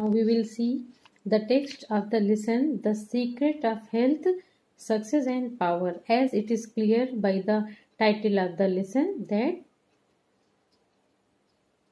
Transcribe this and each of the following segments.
Now we will see the text of the lesson, The Secret of Health, Success and Power, as it is clear by the title of the lesson that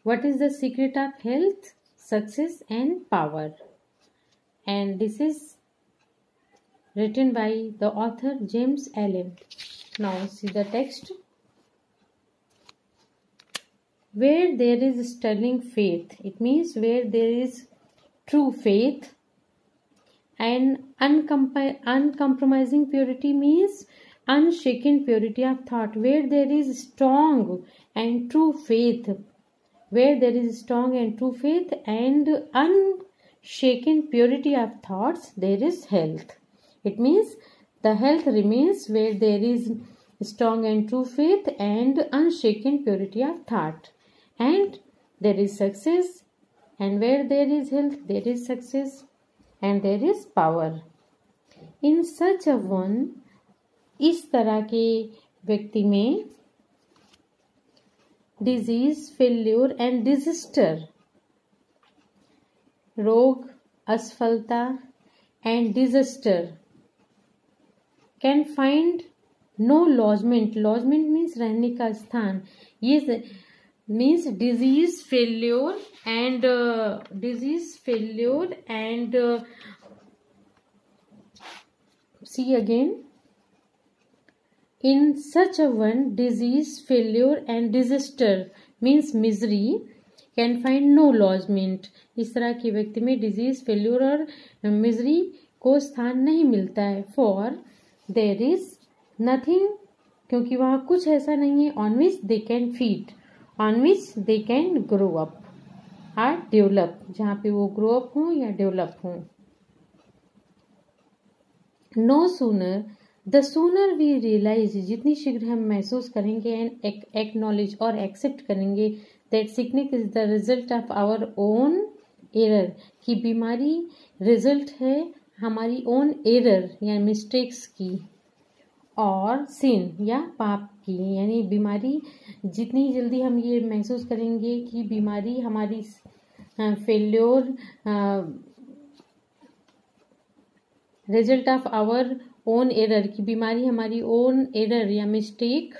what is the secret of health, success and power. And this is written by the author James Allen. Now see the text. Where there is sterling faith, it means where there is true faith, and uncompromising purity means unshaken purity of thought. Where there is strong and true faith, where there is strong and true faith and unshaken purity of thoughts, there is health. It means the health remains where there is strong and true faith and unshaken purity of thought. And there is success, and where there is health, there is success and there is power. In such a one, इस तरह के व्यक्ति में disease, failure and disaster, रोग, असफलता and disaster can find no lodgement. Lodgement means रहने का स्थान. ये means disease, failure and see again. In such a one, disease, failure and disaster means misery can find no lodgment. इस तरह के व्यक्ति में डिजीज, फेल्यूर और मिजरी को स्थान नहीं मिलता है. For there is nothing, क्योंकि वहाँ कुछ ऐसा नहीं है on which they can feed, on which they can grow up or develop, जहाँ पे वो grow up हों या develop हों. No sooner, the sooner we realize, जितनी शीघ्र हम महसूस करेंगे and acknowledge और accept करेंगे that sickness is the result of our own error, कि बीमारी result है हमारी own error या mistakes की, और सिन या पाप की. यानी बीमारी जितनी जल्दी हम ये महसूस करेंगे कि बीमारी हमारी failure, result of our own error, की बीमारी हमारी ओन एरर या मिस्टेक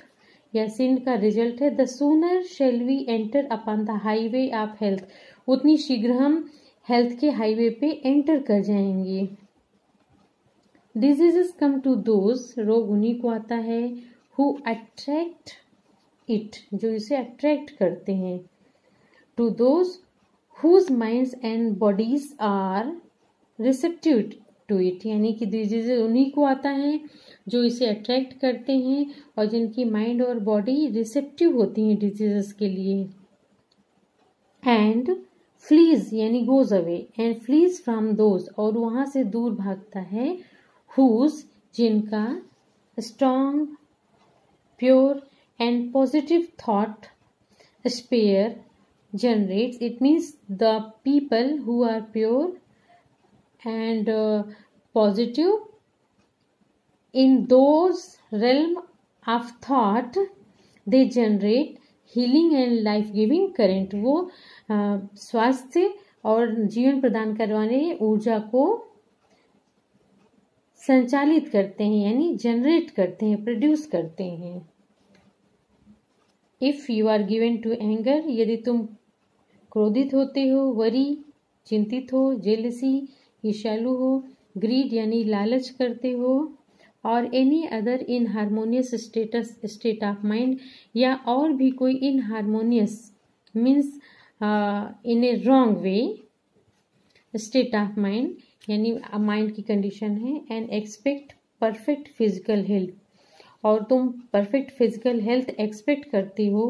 या सिन का रिजल्ट है. The sooner shall we enter upon the highway of health, उतनी शीघ्र हम हेल्थ के हाईवे पे एंटर कर जाएंगे. डिजीजेस कम टू दोज, रोग उन्हीं को आता है, हु अट्रैक्ट इट, जो इसे अट्रैक्ट करते हैं. To those whose minds and bodies are receptive to it, यानी कि डिजीजेस उन्हीं को आता है जो इसे अट्रैक्ट करते हैं और जिनकी माइंड और बॉडी रिसेप्टिव होती हैं डिजीजेस के लिए. एंड फ्लीज यानी goes away, and fleas from those, और वहां से दूर भागता है, whose, जिनका strong, pure and positive thought sphere generates. It means the people who are pure and positive in those realm of thought, they generate healing and life giving current. वो स्वास्थ्य और जीवन प्रदान करवाने ऊर्जा को संचालित करते हैं, यानी जनरेट करते हैं, प्रोड्यूस करते हैं. If you are given to anger, यदि तुम क्रोधित होते हो, वरी चिंतित हो, जेलसी ईर्ष्यालु हो, ग्रीड यानी लालच करते हो, और any other in harmonious state of mind, या और भी कोई in harmonious means in a wrong way state of mind, यानी माइंड की कंडीशन है. And expect perfect physical health, और तुम परफेक्ट फिजिकल हेल्थ एक्सपेक्ट करती हो.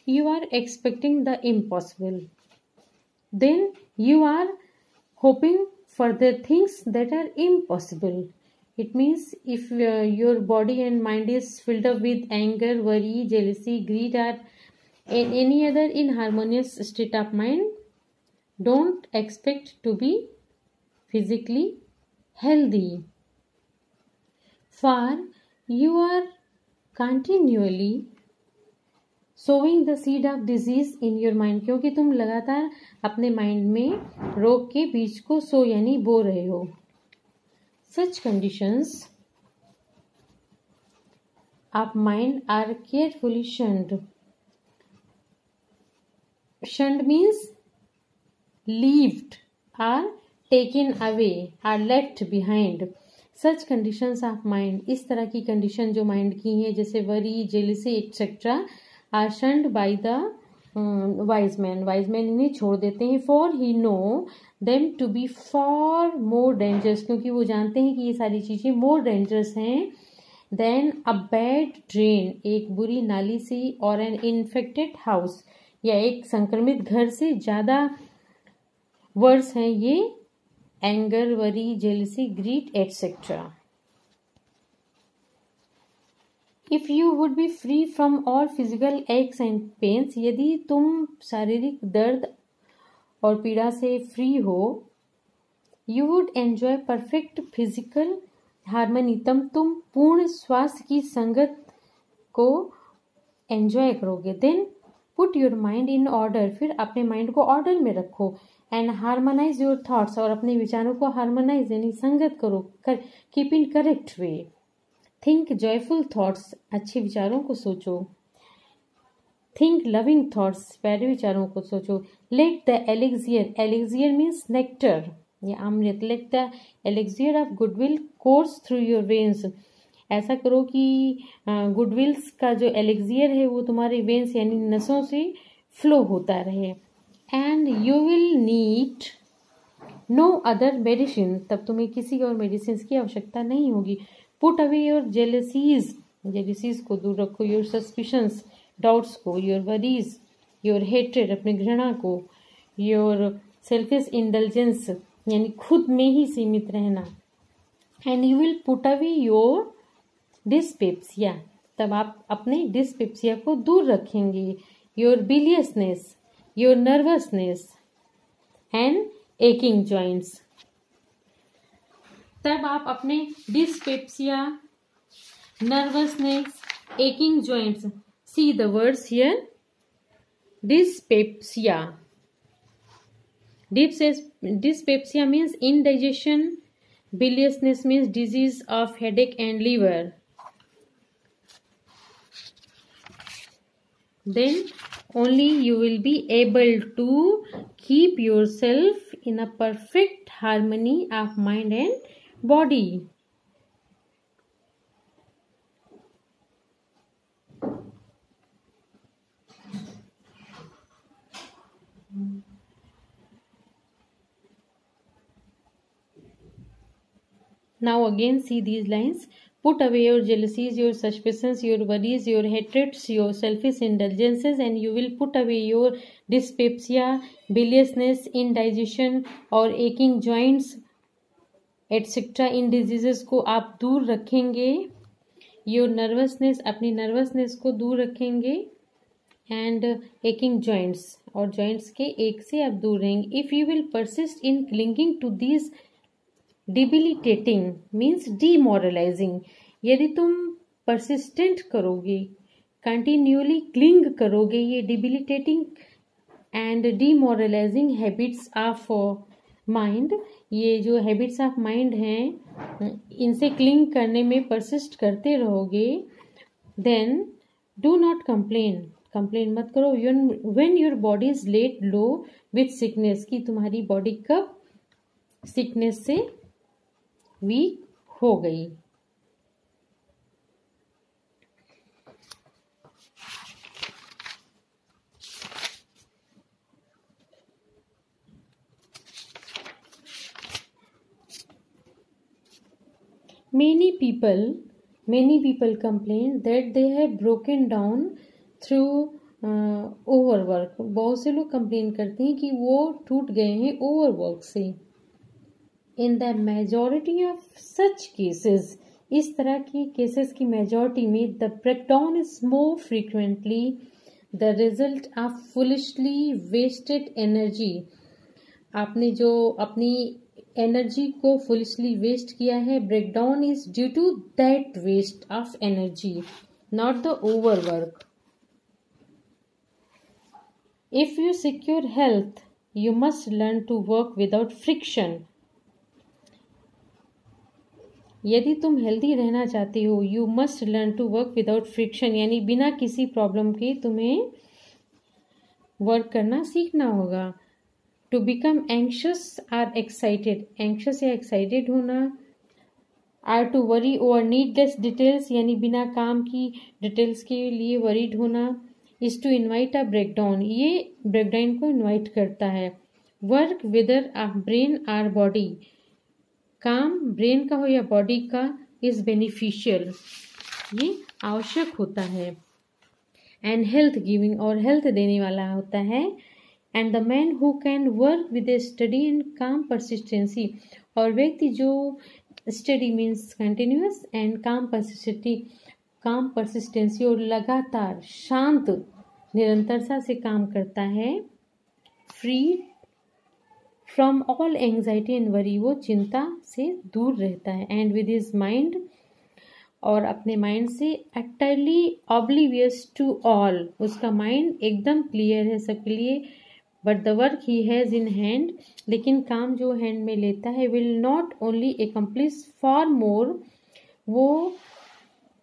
You are expecting the impossible, then you are hoping for the things that are impossible. It means if your body and mind is filled up with anger, worry, jealousy, greed are any other in harmonious state of mind, don't expect to be physically healthy, for you are continually sowing the seed of disease in your mind, क्योंकि तुम लगातार अपने mind में रोग के बीज को सो यानी बो रहे हो. Such conditions of mind are carefully shunned. Shunned means leaved or taken away or left behind. Such conditions of mind, इस तरह की कंडीशन जो माइंड की हैं जैसे worry, jealousy etcetera, are shunned by the wise man. Wise man इन्हें छोड़ देते हैं. For he know them to be for more dangerous, क्योंकि वो जानते हैं कि ये सारी चीज़ें मोर डेंजरस हैं देन अ बैड ड्रेन, एक बुरी नाली से, और एन इन्फेक्टेड हाउस, या एक संक्रमित घर से ज़्यादा वर्ड्स हैं ये anger, worry, jealousy, greed etcetera. If you would be free from all physical aches and pains, यदि तुम शारीरिक दर्द और पीड़ा से फ्री हो, you would enjoy perfect physical harmony, तब तुम पूर्ण स्वास्थ्य की संगत को एंजॉय करोगे. Then put your mind in order, फिर अपने माइंड को ऑर्डर में रखो. एंड हार्मोनाइज योर थॉट्स, और अपने विचारों को हार्मोनाइज यानी संगत करो. Keep in correct way. Think joyful thoughts, अच्छे विचारों को सोचो. थिंक लविंग थॉट्स, प्यारे विचारों को सोचो. Let the elixir, elixir means nectar या अमृत, let the elixir of goodwill course through your veins. ऐसा करो कि गुडविल्स का जो एलिक्सियर है वो तुम्हारे वेन्स यानी नसों से फ्लो होता रहे. And you will need no other medicine, तब तुम्हें किसी और मेडिसिन की आवश्यकता नहीं होगी. Put away your jealousies, jealousies को दूर रखो. योर सस्पिशंस, डाउट्स को. योर वरीज, योर हेट्रेड, अपने घृणा को. योर सेल्फिश इंडल्जेंस यानी खुद में ही सीमित रहना. And you will put away your dyspepsia, तब आप अपने डिस्पेप्सिया को दूर रखेंगे. Your biliousness, your nervousness and aching joints, तब आप अपने dyspepsia, nervousness, aching joints. See the words here. Dyspepsia, dyspepsia means indigestion, biliousness means disease of headache and liver. Then only you will be able to keep yourself in a perfect harmony of mind and body. Now again see these lines. Put away your jealousies, your suspicions, your worries, your hatreds, your selfish indulgences, and you will put away your dyspepsia, biliousness, indigestion और aching joints etc. इन diseases को आप दूर रखेंगे. Your nervousness, अपनी nervousness को दूर रखेंगे. And aching joints, और joints के एक से आप दूर रहेंगे. If you will persist in clinging to these debilitating means demoralizing, यदि तुम परसिस्टेंट करोगे, कंटिन्यूली क्लिंग करोगे ये debilitating and demoralizing habits of mind, ये जो हैबिट्स ऑफ माइंड हैं इनसे क्लिंग करने में परसिस्ट करते रहोगे, then do not complain, complain मत करो. When your body is laid low with sickness, कि तुम्हारी बॉडी कब सिकनेस से वीक हो गई. Many people complain that they have broken down through overwork. बहुत से लोग कंप्लेन करते हैं कि वो टूट गए हैं ओवरवर्क से. In the majority of such cases, इस तरह की केसेस की मेजॉरिटी में the breakdown is more frequently the result of foolishly wasted energy. आपने जो अपनी एनर्जी को फुलिशली वेस्ट किया है, breakdown is due to that waste of energy, not the overwork. If you secure health you must learn to work without friction. यदि तुम healthy रहना चाहते हो, you must learn to work without friction, यानी बिना किसी प्रॉब्लम के तुम्हें वर्क करना सीखना होगा। To become anxious or excited, anxious या एक्साइटेड होना। Or to worry over needless details, यानी बिना काम की डिटेल्स के लिए वरीड होना। Is to invite a breakdown, ये ब्रेकडाउन को इन्वाइट करता है। Work whether a brain or body, काम ब्रेन का हो या बॉडी का, इज बेनिफिशियल, ये आवश्यक होता है। एंड हेल्थ गिविंग, और हेल्थ देने वाला होता है। And the man who can work with A study and काम परसिस्टेंसी, और व्यक्ति जो स्टडी मीन्स कंटिन्यूअस एंड काम परसिस्टेंसी और लगातार शांत निरंतरता से काम करता है। Free from all anxiety and worry, वो चिंता से दूर रहता है। एंड विद हिज माइंड, और अपने माइंड से एक्टरली ऑब्लिवियस टू ऑल, उसका माइंड एकदम क्लियर है सबके लिए। But the work he has in hand, लेकिन काम जो हैंड में लेता है, will not only accomplish for more, वो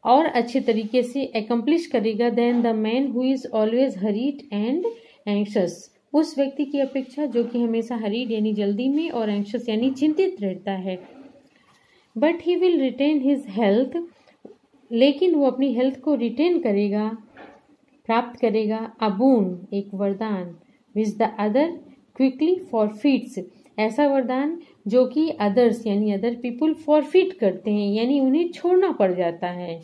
और अच्छे तरीके से एकम्प्लिश करेगा then the man who is always hurried and anxious, उस व्यक्ति की अपेक्षा जो कि हमेशा हरीड यानी जल्दी में और एंक्शस यानी चिंतित रहता है। But he will retain his health, लेकिन वो अपनी हेल्थ को रिटेन करेगा, प्राप्त करेगा। अबून, एक वरदान। विच द अदर क्विकली फॉरफिट्स, ऐसा वरदान जो कि अदर्स यानी अदर पीपुल फॉरफिट करते हैं, यानी उन्हें छोड़ना पड़ जाता है।